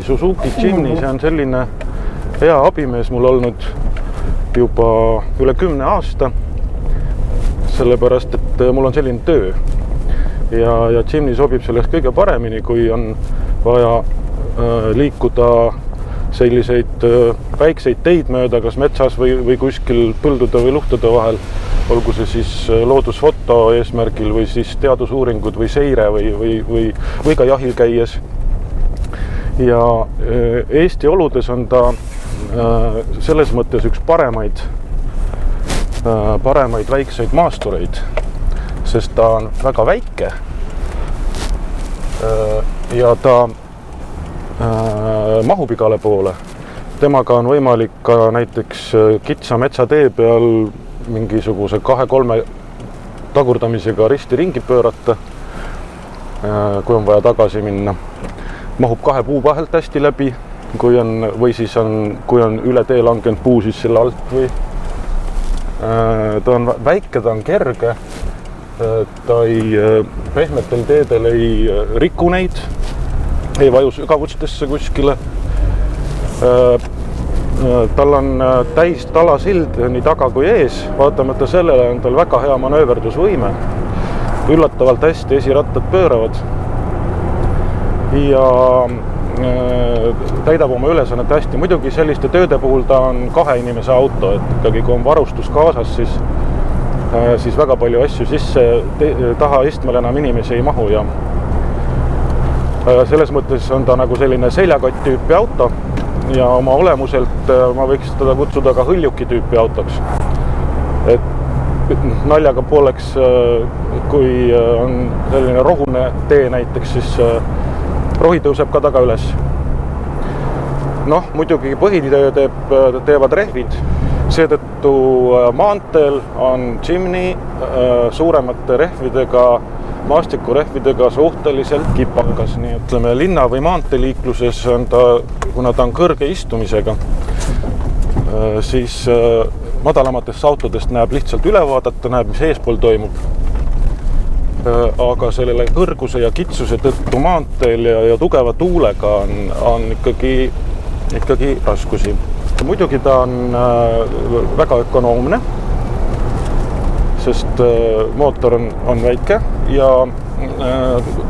Suzuki Jimny, see on selline hea abimees mul olnud juba üle 10 aasta, sellepärast, et mul on selline töö ja Jimny sobib sellest kõige paremini, kui on vaja liikuda selliseid väikseid teid mööda, kas metsas või kuskil põldude või luhtude vahel, olgu see siis loodusfoto eesmärgil või siis teadusuuringud või seire või ka jahil käies. Ja Eesti oludes on ta selles mõttes üks paremaid väikseid maastureid, sest ta on väga väike ja ta mahub igale poole. Temaga on võimalik ka näiteks kitsa metsatee peal mingisuguse 2-3 tagurdamisega risti ringi pöörata, kui on vaja tagasi minna. Mahub 2 puu vahelt hästi läbi, kui on üle tee langenud puu, siis selle alt või. Ta on väike, ta on kerge, ta pehmetel teedel ei riku neid, ei vaju sügavustesse kuskile. Tal on täis talasild nii taga kui ees, vaatamata sellele on tal väga hea manööverdusvõime. Üllatavalt hästi esirattad pööravad ja täidab oma ülesannet hästi. Muidugi selliste tööde puhul ta on 2 inimese auto, et ikkagi kui on varustus kaasas, siis väga palju asju sisse taha istmel enam inimesi ei mahu ja selles mõttes on ta nagu selline seljakott tüüpi auto ja oma olemuselt ma võiks teda kutsuda ka hõljuki tüüpi autoks. Et naljaga pooleks, kui on selline rohune tee näiteks, siis rohi tõuseb ka taga üles. Muidugi põhitöö teevad rehvid. Seetõttu maanteel on Jimny suuremate rehvidega, maastikurehvidega suhteliselt kipakas. Nii ütleme, linna- või maanteeliikluses on ta, kuna ta on kõrge istumisega, siis madalamatest autodest näeb lihtsalt üle vaadata, näeb, mis eespool toimub. Aga sellele kõrguse ja kitsuse tõttu maanteel ja tugeva tuulega on ikkagi raskusi. Muidugi ta on väga ökonoomne, sest mootor on väike ja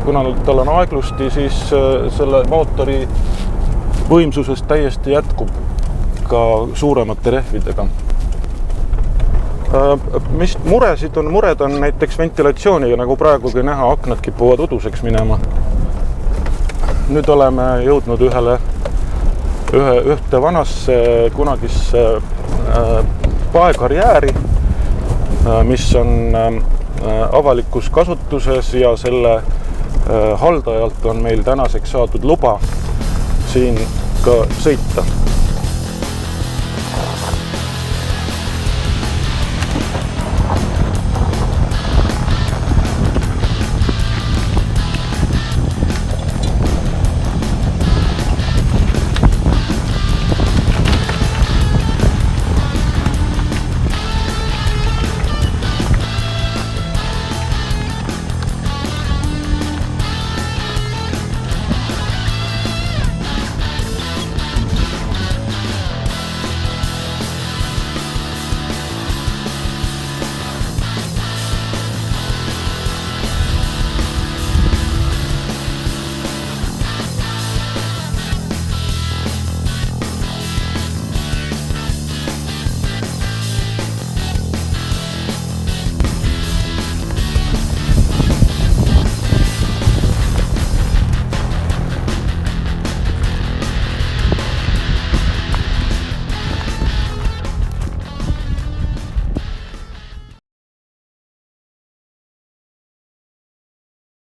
kuna tal on aeglusti, siis selle mootori võimsusest täiesti jätkub ka suuremate rehvidega. Mis mured on näiteks ventilatsiooniga, nagu praegugi näha, aknad kipuvad uduseks minema. Nüüd oleme jõudnud ühte vanasse kunagisse paekarjääri, mis on avalikus kasutuses ja selle haldajalt on meil tänaseks saadud luba siin ka sõita.